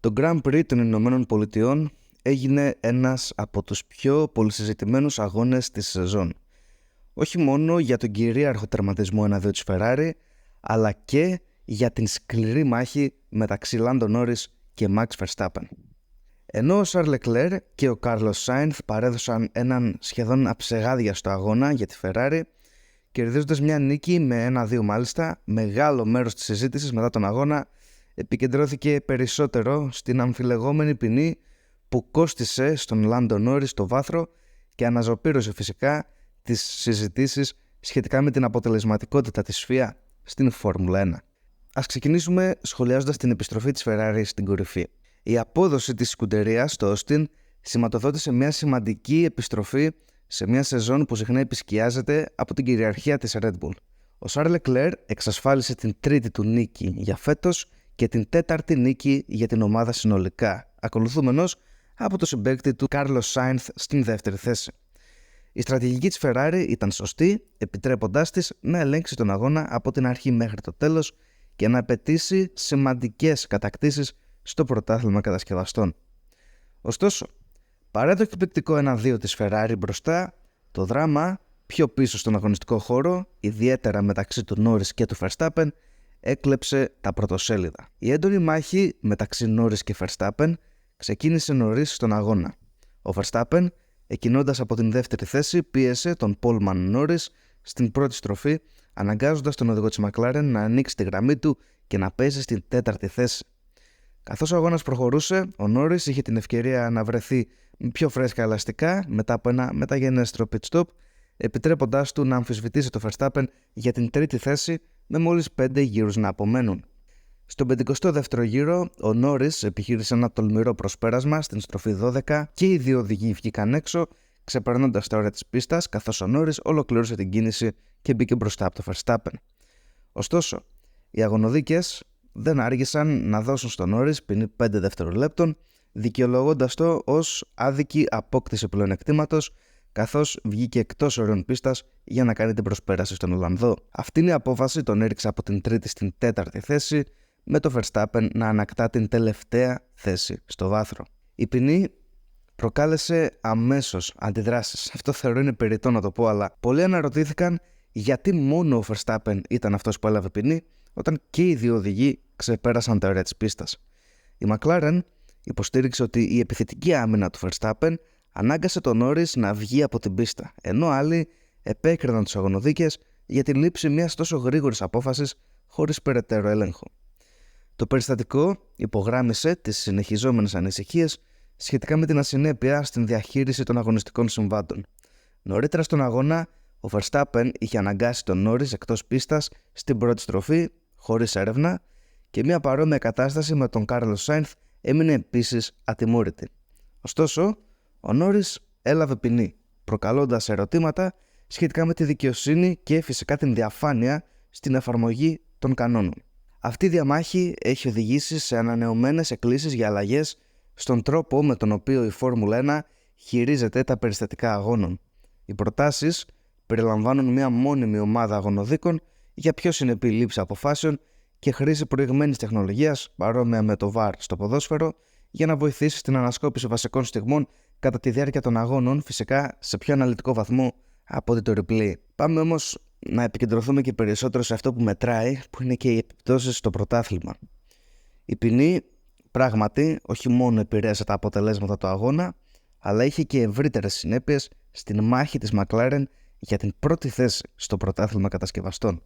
Το Grand Prix των Ηνωμένων Πολιτειών έγινε ένας από τους πιο πολυσυζητημένους αγώνες της σεζόν. Όχι μόνο για τον κυρίαρχο τερματισμό εναντίον της Ferrari, αλλά και για την σκληρή μάχη μεταξύ Lando Norris και Max Verstappen. Ενώ ο Charles Leclerc και ο Carlos Sainz παρέδωσαν έναν σχεδόν αψεγάδιαστο αγώνα για τη Ferrari, κερδίζοντας μια νίκη με 1-2 μάλιστα, μεγάλο μέρος της συζήτησης μετά τον αγώνα επικεντρώθηκε περισσότερο στην αμφιλεγόμενη ποινή που κόστισε στον Lando Norris το βάθρο και αναζωπήρωσε φυσικά τις συζητήσεις σχετικά με την αποτελεσματικότητα της FIA στην Φόρμουλα 1. Ας ξεκινήσουμε σχολιάζοντας την επιστροφή της Ferrari στην κορυφή. Η απόδοση της σκουντερίας στο Austin σηματοδότησε μια σημαντική επιστροφή σε μια σεζόν που συχνά επισκιάζεται από την κυριαρχία της Red Bull. Ο Charles Leclerc εξασφάλισε την τρίτη του νίκη για φέτος και την τέταρτη νίκη για την ομάδα συνολικά, ακολουθούμενος από το συμπαίκτη του Carlos Sainz στην δεύτερη θέση. Η στρατηγική της Ferrari ήταν σωστή, επιτρέποντάς της να ελέγξει τον αγώνα από την αρχή μέχρι το τέλος και να απαιτήσει σημαντικές κατακτήσεις στο πρωτάθλημα κατασκευαστών. Ωστόσο, παρά το εκπληκτικό 1-2 της Ferrari μπροστά, το δράμα πιο πίσω στον αγωνιστικό χώρο, ιδιαίτερα μεταξύ του Norris και του Verstappen, έκλεψε τα πρωτοσέλιδα. Η έντονη μάχη μεταξύ Norris και Verstappen ξεκίνησε νωρίς στον αγώνα. Ο Verstappen, εκκινώντας από την δεύτερη θέση, πίεσε τον Πόλμαν Norris στην πρώτη στροφή, αναγκάζοντας τον οδηγό της McLaren να ανοίξει τη γραμμή του και να πέσει στην τέταρτη θέση. Καθώς ο αγώνας προχωρούσε, ο Norris είχε την ευκαιρία να βρεθεί με πιο φρέσκα ελαστικά μετά από ένα μεταγενέστερο pit stop, επιτρέποντάς του να αμφισβητήσει το Verstappen για την τρίτη θέση με μόλις 5 γύρους να απομένουν. Στον 52ο γύρο, ο Norris επιχείρησε ένα τολμηρό προσπέρασμα στην στροφή 12 και οι δύο οδηγοί βγήκαν έξω, ξεπερνώντας τα όρια της πίστας, καθώς ο Norris ολοκλήρωσε την κίνηση και μπήκε μπροστά από το Verstappen. Ωστόσο, οι αγωνοδίκες δεν άργησαν να δώσουν στον Norris ποινή 5 δευτερολέπτων, δικαιολογώντας το ως άδικη απόκτηση πλεονεκτήματος, καθώς βγήκε εκτός ορίων πίστας για να κάνει την προσπέραση στον Ολλανδό. Αυτήν η απόφαση τον έριξε από την τρίτη στην τέταρτη θέση, με το Verstappen να ανακτά την τελευταία θέση στο βάθρο. Η ποινή προκάλεσε αμέσως αντιδράσεις. Αυτό θεωρώ είναι περιττό να το πω, αλλά πολλοί αναρωτήθηκαν γιατί μόνο ο Verstappen ήταν αυτός που έλαβε ποινή, όταν και οι δύο οδηγοί ξεπέρασαν τα όρια της πίστας. Η McLaren υποστήριξε ότι η επιθετική άμυνα του Verstappen ανάγκασε τον Norris να βγει από την πίστα, ενώ άλλοι επέκριναν τους αγωνοδίκες για τη λήψη μιας τόσο γρήγορης απόφασης χωρίς περαιτέρω έλεγχο. Το περιστατικό υπογράμμισε τις συνεχιζόμενες ανησυχίες σχετικά με την ασυνέπεια στην διαχείριση των αγωνιστικών συμβάντων. Νωρίτερα στον αγώνα, ο Verstappen είχε αναγκάσει τον Norris εκτός πίστας στην πρώτη στροφή, χωρίς έρευνα, και μια παρόμοια κατάσταση με τον Carlos Sainz έμεινε επίσης ατιμώρητη. Ωστόσο, ο Norris έλαβε ποινή, προκαλώντας ερωτήματα σχετικά με τη δικαιοσύνη και φυσικά την διαφάνεια στην εφαρμογή των κανόνων. Αυτή η διαμάχη έχει οδηγήσει σε ανανεωμένες εκκλήσεις για αλλαγές στον τρόπο με τον οποίο η Φόρμουλα 1 χειρίζεται τα περιστατικά αγώνων. Οι προτάσεις περιλαμβάνουν μια μόνιμη ομάδα αγωνοδίκων για πιο συνεπή λήψη αποφάσεων και χρήση προηγμένης τεχνολογίας, παρόμοια με το VAR στο ποδόσφαιρο, για να βοηθήσει στην ανασκόπηση βασικών στιγμών κατά τη διάρκεια των αγώνων, φυσικά σε πιο αναλυτικό βαθμό από ότι το replay. Πάμε όμως να επικεντρωθούμε και περισσότερο σε αυτό που μετράει, που είναι και οι επιπτώσεις στο πρωτάθλημα. Η ποινή πράγματι όχι μόνο επηρέασε τα αποτελέσματα του αγώνα, αλλά είχε και ευρύτερες συνέπειες στην μάχη της McLaren για την πρώτη θέση στο πρωτάθλημα κατασκευαστών.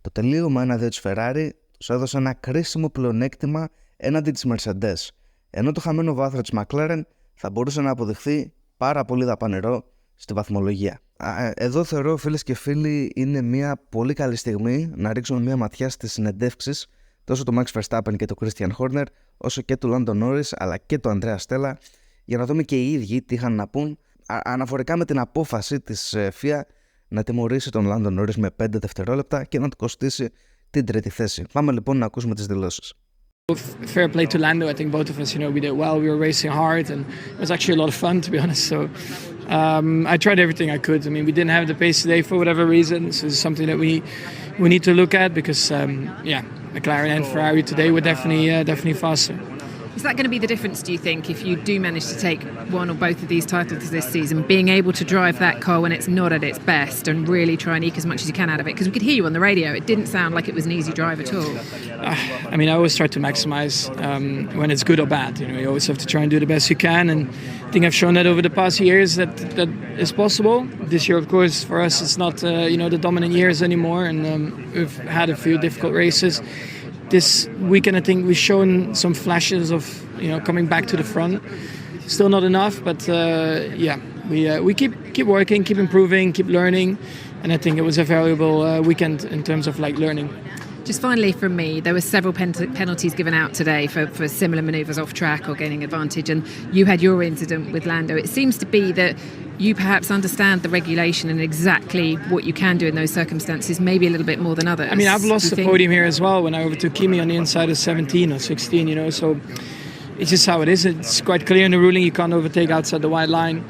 Το τελείωμα 1-2 της Ferrari τους έδωσε ένα κρίσιμο πλεονέκτημα έναντι της Mercedes, ενώ το χαμένο βάθρο της McLaren θα μπορούσε να αποδειχθεί πάρα πολύ δαπανερό στη βαθμολογία. Εδώ θεωρώ, φίλες και φίλοι, είναι μια πολύ καλή στιγμή να ρίξουμε μια ματιά στις συνεντεύξεις τόσο του Max Verstappen και του Christian Horner, όσο και του Lando Norris αλλά και του Andrea Stella, για να δούμε και οι ίδιοι τι είχαν να πούν αναφορικά με την απόφαση της FIA να τιμωρήσει τον Lando Norris με 5 δευτερόλεπτα και να του κοστίσει την τρίτη θέση. Πάμε λοιπόν να ακούσουμε τις δηλώσεις. Fair play to Lando. I think both of us, we did well. We were racing hard, and it was actually a lot of fun, to be honest. So I tried everything I could. I mean, we didn't have the pace today for whatever reason. So it's something that we need to look at because, McLaren and Ferrari today were definitely faster. Is that going to be the difference, do you think, if you do manage to take one or both of these titles this season, being able to drive that car when it's not at its best and really try and eke as much as you can out of it? Because we could hear you on the radio. It didn't sound like it was an easy drive at all. I mean, I always try to maximize when it's good or bad. You know, you always have to try and do the best you can, and I think I've shown that over the past years that is possible. This year, of course, for us, it's not the dominant years anymore, and we've had a few difficult races. This weekend, I think we've shown some flashes of coming back to the front. Still not enough, but we keep working, keep improving, keep learning, and I think it was a valuable weekend in terms of learning. Just finally from me, there were several penalties given out today for similar manoeuvres off track or gaining advantage, and you had your incident with Lando. It seems to be that you perhaps understand the regulation and exactly what you can do in those circumstances, maybe a little bit more than others. I mean, I've lost the podium here as well when I overtook Kimi on the inside of 17 or 16, so it's just how it is. It's quite clear in the ruling you can't overtake outside the white line.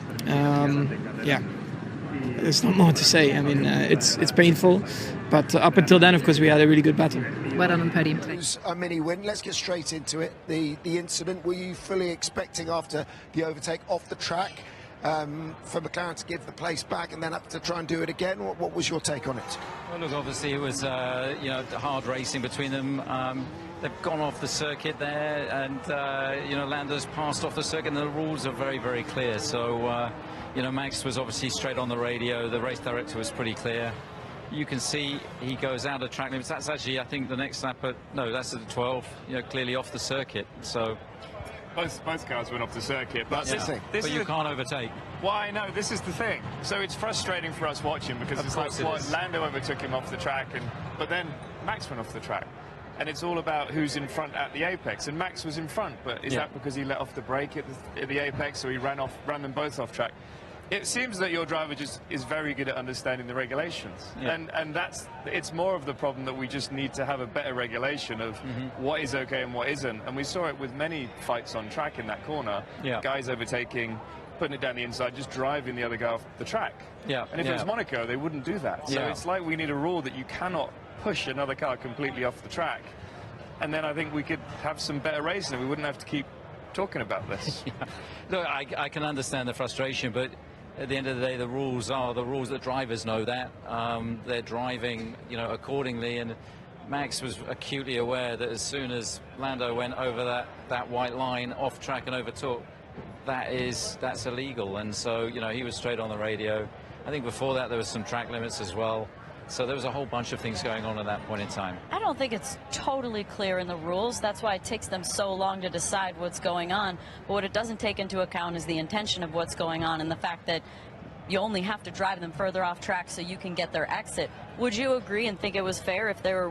There's not more to say. I mean, it's painful, but up until then, of course, we had a really good battle. Well done on the podium. It was a mini win. Let's get straight into it. The incident, were you fully expecting after the overtake off the track for McLaren to give the place back and then up to try and do it again? What was your take on it? Well, look, obviously it was hard racing between them. They've gone off the circuit there, and Lando's passed off the circuit, and the rules are very, very clear. So Max was obviously straight on the radio. The race director was pretty clear. You can see he goes out of track limits. That's actually, I think, the next lap. That's at the 12. Clearly off the circuit. So both cars went off the circuit, but but you can't overtake. Well, I know, this is the thing. So it's frustrating for us watching, because it's like Lando overtook him off the track, but then Max went off the track. And it's all about who's in front at the apex, and Max was in front, but is that because he let off the brake at the apex, or he ran them both off track? It seems that your driver just is very good at understanding the regulations, and it's more of the problem that we just need to have a better regulation of what is okay and what isn't. And we saw it with many fights on track in that corner, guys overtaking, putting it down the inside, just driving the other guy off the track. And if it was Monaco, they wouldn't do that. So it's like we need a rule that you cannot push another car completely off the track, and then I think we could have some better racing. We wouldn't have to keep talking about this. Look, I can understand the frustration, but at the end of the day, the rules are the rules. That drivers know that. They're driving, accordingly, and Max was acutely aware that as soon as Lando went over that white line off track and overtook, that's illegal. And so he was straight on the radio. I think before that there was some track limits as well. So there was a whole bunch of things going on at that point in time. I don't think it's totally clear in the rules. That's why it takes them so long to decide what's going on. But what it doesn't take into account is the intention of what's going on, and the fact that you only have to drive them further off track so you can get their exit. Would you agree and think it was fair if there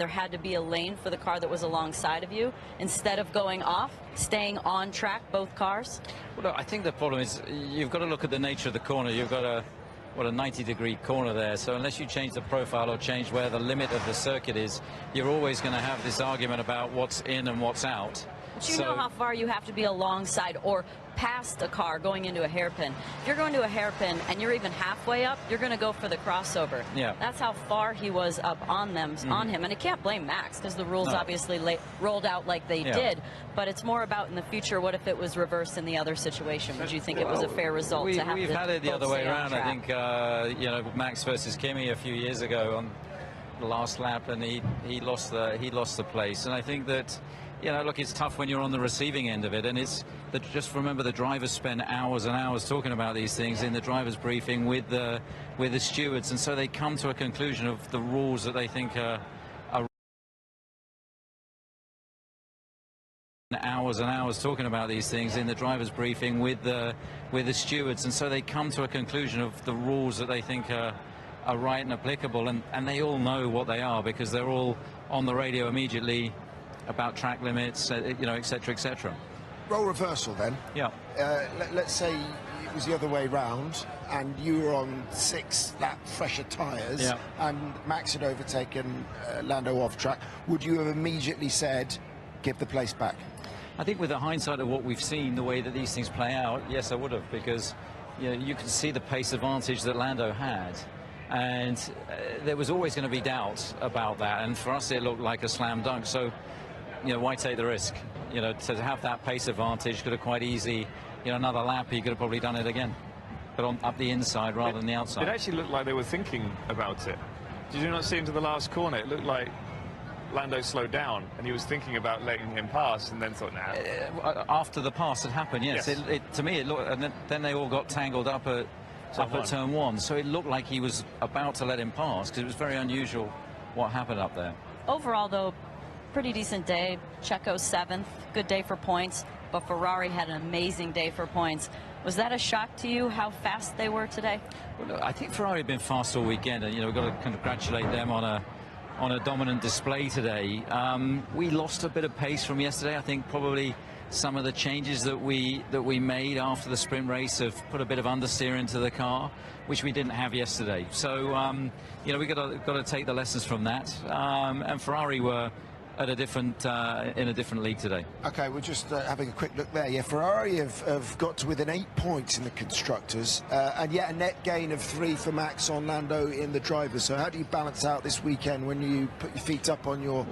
had to be a lane for the car that was alongside of you, instead of going off, staying on track, both cars? Well, look, I think the problem is you've got to look at the nature of the corner. You've got a 90-degree corner there, so unless you change the profile or change where the limit of the circuit is, you're always going to have this argument about what's in and what's out. But you know how far you have to be alongside or past a car going into a hairpin. If you're going to a hairpin and you're even halfway up, you're going to go for the crossover. That's how far he was up on them, on him. And I can't blame Max, because the rules obviously rolled out like they did. But it's more about in the future, what if it was reversed in the other situation? Would you think it was a fair result to have? We've had it the other way around. I think Max versus Kimi a few years ago on the last lap, and he lost the place. And I think that, look, it's tough when you're on the receiving end of it, and it's that, just remember, the drivers spend hours and hours talking about these things in the drivers' briefing with the stewards, and so they come to a conclusion of the rules that they think are hours and hours talking about these things in the drivers' briefing with the stewards, and so they come to a conclusion of the rules that they think are right and applicable, and they all know what they are, because they're all on the radio immediately about track limits, etc., etc. Role reversal then. Let's say it was the other way round, and you were on 6-lap fresher tyres, and Max had overtaken Lando off track. Would you have immediately said, give the place back? I think with the hindsight of what we've seen, the way that these things play out, yes, I would have, because you can see the pace advantage that Lando had, and there was always going to be doubt about that, and for us it looked like a slam dunk. So why take the risk? You know, to have that pace advantage could have quite easy, you know, another lap, he could have probably done it again. But up the inside rather than the outside. It actually looked like they were thinking about it. Did you not see into the last corner? It looked like Lando slowed down and he was thinking about letting him pass and then thought, nah. After the pass had happened, yes. To me, it looked, and then they all got tangled up at turn one. So it looked like he was about to let him pass because it was very unusual what happened up there. Overall, though, pretty decent day. Checo's 7th, good day for points, but Ferrari had an amazing day for points. Was that a shock to you, how fast they were today? Well, look, I think Ferrari have been fast all weekend, and, you know, we've got to congratulate them on a dominant display today. We lost a bit of pace from yesterday. I think probably some of the changes that we made after the sprint race have put a bit of understeer into the car, which we didn't have yesterday. So, you know, we've got to take the lessons from that. And Ferrari were at a different in a different league today. Okay, we're just having a quick look there. Yeah, Ferrari have got to within 8 points in the constructors, and yet a net gain of 3 for Max on Lando in the drivers. So how do you balance out this weekend when you put your feet up on your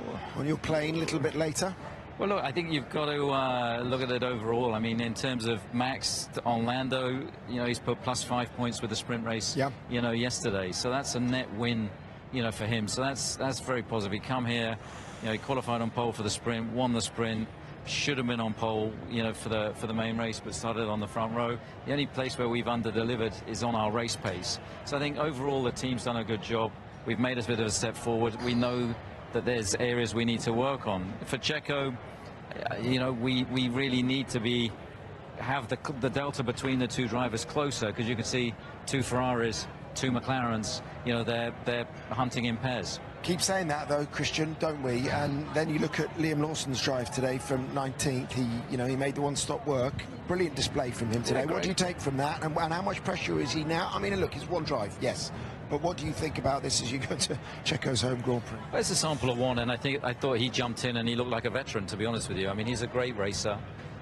plane a little bit later? Well, look, I think you've got to look at it overall. I mean, in terms of Max on Lando, you know, he's put +5 points with the sprint race, you know, yesterday. So that's a net win, you know, for him. So that's very positive. He come here. You know, he qualified on pole for the sprint, won the sprint, should have been on pole, you know, for the main race, but started on the front row. The only place where we've under-delivered is on our race pace. So I think overall the team's done a good job. We've made a bit of a step forward. We know that there's areas we need to work on. For Checo, you know, we really need to have the delta between the two drivers closer, because you can see 2 Ferraris, 2 McLarens, you know, they're hunting in pairs. Keep saying that though, Christian, don't we? And then you look at Liam Lawson's drive today from 19th. He made the one-stop work. Brilliant display from him today. What do you take from that? And how much pressure is he now? I mean, look, it's one drive, yes. But what do you think about this as you go to Checo's home Grand Prix? Well, it's a sample of one, and I thought he jumped in and he looked like a veteran, to be honest with you. I mean, he's a great racer.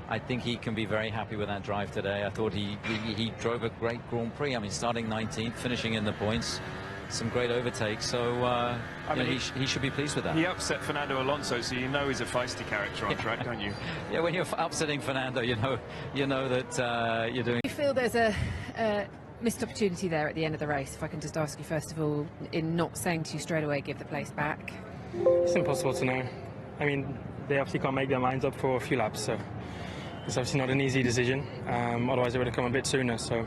I think he can be very happy with that drive today. I thought he drove a great Grand Prix. I mean, starting 19th, finishing in the points. Some great overtakes, so he should be pleased with that. He upset Fernando Alonso, so you know he's a feisty character on track, don't you? Yeah, when you're upsetting Fernando, you know that you're doing. Do you feel there's a missed opportunity there at the end of the race? If I can just ask you first of all, in not saying to you straight away, give the place back. It's impossible to know. I mean, they obviously can't make their minds up for a few laps, so it's obviously not an easy decision. Otherwise, it would have come a bit sooner. So.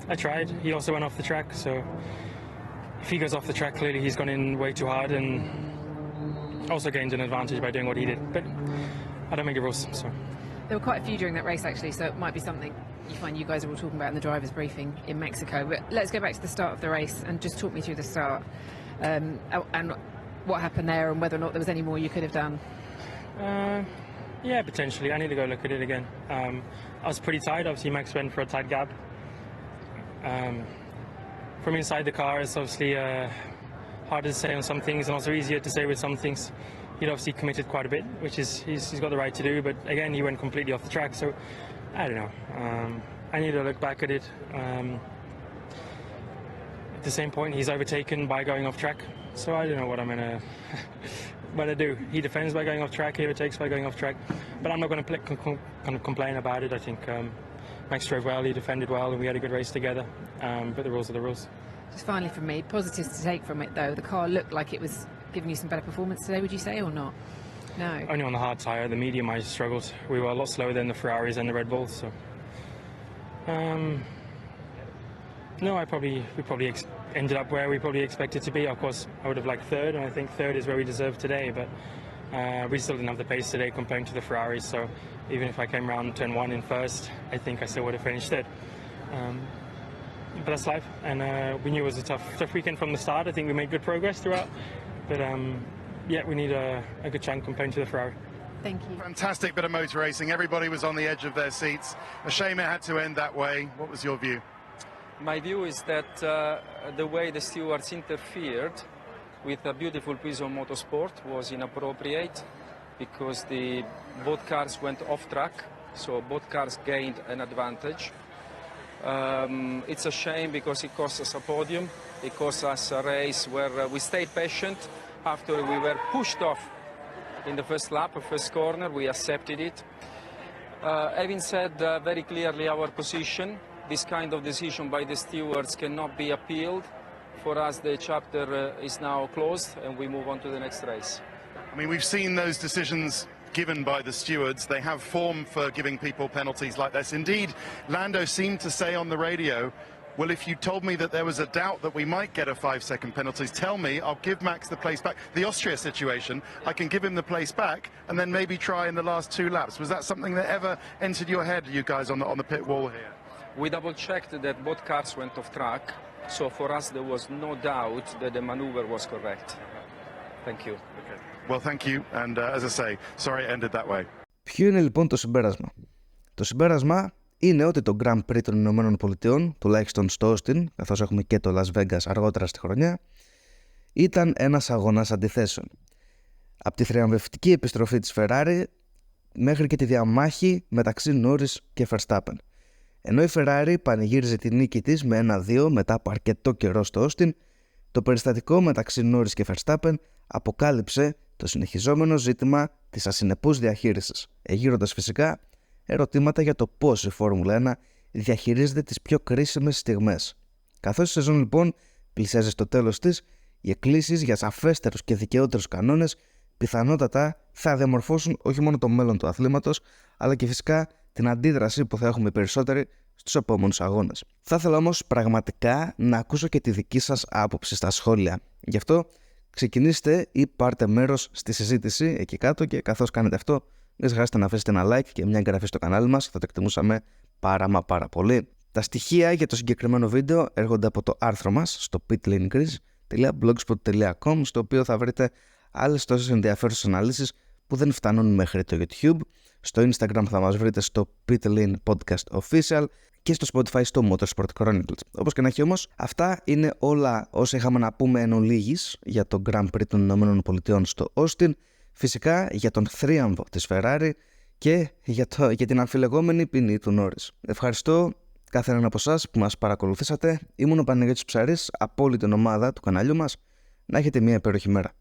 I tried. He also went off the track, so if he goes off the track, clearly he's gone in way too hard and also gained an advantage by doing what he did. But I don't make the rules, so. There were quite a few during that race, actually, so it might be something you find you guys are all talking about in the driver's briefing in Mexico. But let's go back to the start of the race and just talk me through the start and what happened there and whether or not there was any more you could have done. Yeah, potentially. I need to go look at it again. I was pretty tight. Obviously, Max went for a tight gap. From inside the car, it's obviously harder to say on some things and also easier to say with some things. He'd obviously committed quite a bit, which is he's got the right to do, but again, he went completely off the track, so I don't know. I need to look back at it. At the same point, he's overtaken by going off track, so I don't know what I'm gonna do. He defends by going off track, he overtakes by going off track, but I'm not going to complain about it. I think Max drove well, he defended well, and we had a good race together, but the rules are the rules. Just finally from me, positives to take from it though, the car looked like it was giving you some better performance today, would you say, or not? No. Only on the hard tyre, the medium I struggled. We were a lot slower than the Ferraris and the Red Bulls, so. No, we probably ended up where we probably expected to be. Of course, I would have liked third, and I think third is where we deserve today, but we still didn't have the pace today compared to the Ferraris, so even if I came around turn 1 in first, I think I still would have finished third. But that's life, and we knew it was a tough weekend from the start. I think we made good progress throughout, but yeah, we need a good chunk compared to the Ferrari. Thank you. Fantastic bit of motor racing. Everybody was on the edge of their seats. A shame it had to end that way. What was your view? My view is that the way the stewards interfered with a beautiful piece of motorsport was inappropriate, because both cars went off track, so both cars gained an advantage. It's a shame because it cost us a podium, it cost us a race where we stayed patient after we were pushed off in the first lap, first corner. We accepted it. Having said very clearly our position, this kind of decision by the stewards cannot be appealed. For us, the chapter is now closed, and we move on to the next race. I mean, we've seen those decisions given by the stewards. They have form for giving people penalties like this. Indeed, Lando seemed to say on the radio, well, if you told me that there was a doubt that we might get a 5-second penalty, tell me, I'll give Max the place back. The Austria situation, I can give him the place back and then maybe try in the last 2 laps. Was that something that ever entered your head, you guys, on the pit wall here? We double-checked that both cars went off track, so for us there was no doubt that the maneuver was correct. Thank you. Okay. Well, thank you, and as I say, sorry it ended that way. Ποιο είναι λοιπόν το συμπέρασμα? Το συμπέρασμα είναι ότι το Grand Prix των Ηνωμένων Πολιτειών, τουλάχιστον στο Austin, καθώς έχουμε και το Las Vegas αργότερα στη χρονιά, ήταν ένας αγώνας αντιθέσεων. Από τη θριαμβευτική επιστροφή της Ferrari μέχρι και τη διαμάχη μεταξύ Norris και Verstappen. Ενώ η Ferrari πανηγύριζε τη νίκη της με 1-2 μετά από αρκετό καιρό στο Austin, το περιστατικό μεταξύ Norris και Verstappen αποκάλυψε το συνεχιζόμενο ζήτημα της ασυνεπούς διαχείρισης, εγείροντας φυσικά ερωτήματα για το πώς η Φόρμουλα 1 διαχειρίζεται τις πιο κρίσιμες στιγμές. Καθώς η σεζόν λοιπόν πλησιάζει στο τέλος της, οι εκκλήσεις για σαφέστερους και δικαιότερους κανόνες πιθανότατα θα διαμορφώσουν όχι μόνο το μέλλον του αθλήματος, αλλά και φυσικά την αντίδραση που θα έχουμε οι περισσότεροι στους επόμενους αγώνες. Θα ήθελα όμως πραγματικά να ακούσω και τη δική σας άποψη στα σχόλια. Γι' αυτό ξεκινήστε ή πάρτε μέρος στη συζήτηση εκεί κάτω και καθώς κάνετε αυτό, μην ξεχάσετε να αφήσετε ένα like και μια εγγραφή στο κανάλι μας, θα το εκτιμούσαμε πάρα πολύ. Τα στοιχεία για το συγκεκριμένο βίντεο έρχονται από το άρθρο μας στο pitlinkris.blogspot.com, στο οποίο θα βρείτε άλλες τόσες ενδιαφέρουσες αναλύσεις που δεν φτάνουν μέχρι το YouTube. Στο Instagram θα μας βρείτε στο Pitlin Podcast Official και στο Spotify στο Motorsport Chronicles. Όπως και να έχει όμως, αυτά είναι όλα όσα είχαμε να πούμε εν ολίγης για το Grand Prix των Ηνωμένων Πολιτειών στο Austin. Φυσικά για τον θρίαμβο της Ferrari και για την αμφιλεγόμενη ποινή του Norris. Ευχαριστώ κάθε έναν από εσάς που μας παρακολουθήσατε. Ήμουν ο Παναγιώτης Ψαρής από όλη την ομάδα του καναλιού μας. Να έχετε μια υπέροχη μέρα.